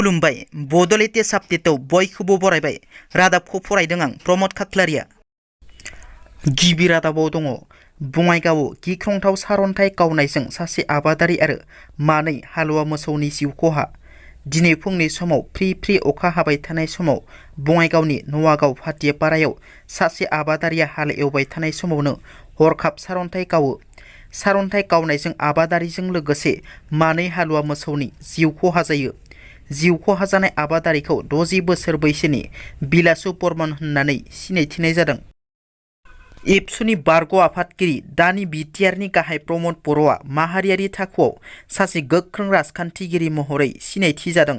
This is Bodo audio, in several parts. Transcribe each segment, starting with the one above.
खुलुमबाय बड'लेण्ड साबजेक्टआव बयखौबो बरायबाय रादाबखौ फरायदों आं प्रमद खाख्लारिया। गिबि रादाबाव दङ बङाइगावआव गिख्रंथाव सारअन्थाइ गावनायजों सासे आबादारि आरो मानै हालुवा मोसौनि जिउ खहा। दिनै फुंनि समाव फ्रि फ्रि अखा हाबाय थानाय समाव बङाइगावनि नवागाव फाथियापारायाव सासे आबादारिया हाल एवबाय थानाय समावनो हरखाब सारअन्थाइ गावो। सारअन्थाइ गावनायजों आबादारिजों लोगोसे मानै हालुवा मोसौनि जिउ खहा जायो। जिउ खहा जानाय आबादारिखौ 60 बोसोर बैसोनि बिलासु बर्मन होननानै सिनायथिनाय जादों। एबसुनि बारग' आफादगिरि दानि बिटिआरनि गाहाय प्रमद बर'आ माहारियारि थाखोआव सासे गोख्रों राजखान्थिगिरि महरै सिनायथि जादों।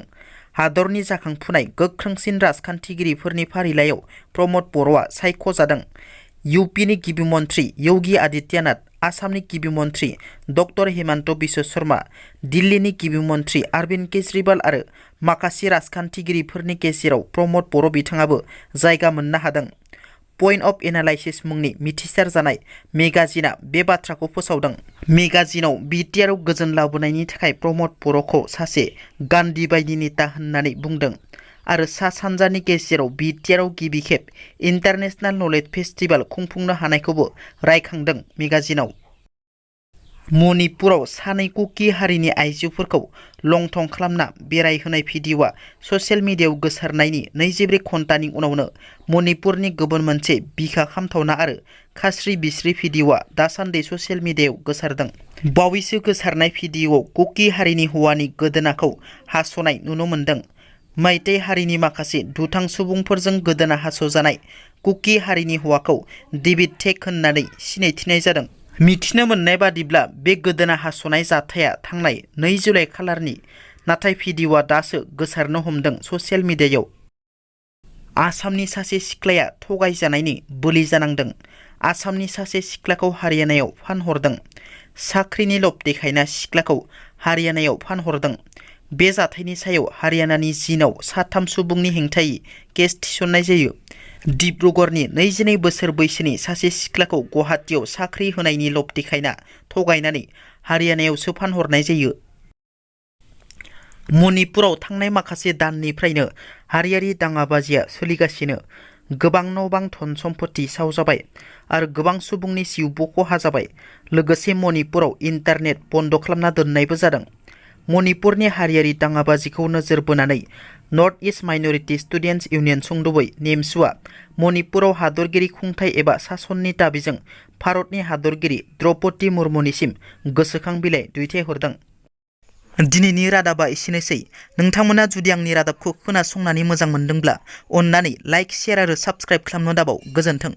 हादरनि जाखांफुनाय गोख्रोंसिन राजखान्थिगिरिफोरनि फारिलाइयाव प्रमद बर'आ सायख'जादों। इउपिनि गिबि मन्थ्रि योगी आदित्यनाथ, आसामनि गिबि मन्थ्रि डक्टर हिमन्त बिश्व शर्मा, दिल्लीनि गिबि मन्थ्रि अरविन्द केजरीवाल आरो माखासे राजखान्थिगिरिफोरनि गेजेराव प्रमद बर' बिथाङाबो जायगा मोननो हादों। पइन्ट अफ एनालाइसिस मुंनि मिथिसार जानाय मेगाजिनआ बे बाथ्राखौ फोसावदों। मेगाजिनाव बिटिआरआव गोजोन लाबोनायनि थाखाय प्रमद बर'खौ सासे गान्धी बायदि नेता होननानै बुंदों आरो सा सानजानि गेजेराव बिटिआरआव गिबि खेब इन्टारनेशनेल नलेज फेस्टिभेल खुंफुंनो हानायखौबो रायखांदों मेगाजिनाव। मणिपुराव सानै कुकी हारिनि आइजोफोरखौ लंथं खालामना बेरायहोनाय भिडिअ'आ ससियेल मिडियायाव गोसारनायनि 24 घन्टानि उनावनो मणिपुरनि गुबुन मोनसे बिखा खामथावना आरो खास्रि बिस्रि भिडिअ'आ दासान्दि ससियेल मिडियायाव गोसारदों। बावैसो गोसारनाय भिडिअ'आव कुकी हारिनि हौवानि गोदोनाखौ हास'नाय नुनो मोन्दों। मैतेई हारिनि माखासे दुथां सुबुंफोरजों गोदोना हास'जानाय कुकी हारिनि हौवाखौ डेभिड टेक होननानै सिनायथिनाय जादों। मिथिनो मोननाय बादिब्ला बे गोदोना हास'नाय जाथाया थांनाय 2 जुलाइ खालारनि, नाथाय भिडिअ'आ दासो गोसारनो हमदों ससियेल मिडियायाव। आसामनि सासे सिख्लाया थगायजानायनि बोलि जानांदों। आसामनि सासे सिख्लाखौ हारियानायाव फानहरदों। साख्रिनि लब देखायना सिख्लाखौ हारियानायाव फानहरदों। बे जाथायनि सायाव हारियानानि जिनाव 3 सुबुंनि हेंथायै केस थिसननाय जायो। डिब्रुगड़नि 22 बोसोर बैसोनि सासे सिख्लाखौ गुवाहाटीआव साख्रि होनायनि लब देखायना थगायनानै हारियानायावसो फानहरनाय जायो। मणिपुराव थांनाय माखासे दाननिफ्रायनो हारियारि दाङाबाजिया सोलिगासिनो। गोबां न' बां धन सम्पति सावजाबाय आरो गोबां सुबुंनि जिउबो खहा जाबाय। लोगोसे मणिपुराव इन्टारनेट बन्द खालामना दोननायबो जादों। मणिपुरनि हारियारि दाङाबाजिखौ नोजोर बोनानै north east minority students union सुंद'बै नेमसुआ मणिपुराव हादरगिरि खुंथाय एबा सासननि दाबिजों भारतनि हादरगिरि द्रौपदी मुर्मुनिसिम गोसोखां बिलाइ दैथायहरदों। दिनैनि रादाबा एसेनोसै। नोंथांमोना जुदि आंनि रादाबखौ खोनासंनानै मोजां मोनदोंब्ला अन्नानै लाइक, शेयार आरो साबस्क्राइब खालामनो दाबाव। गोजोन्थों।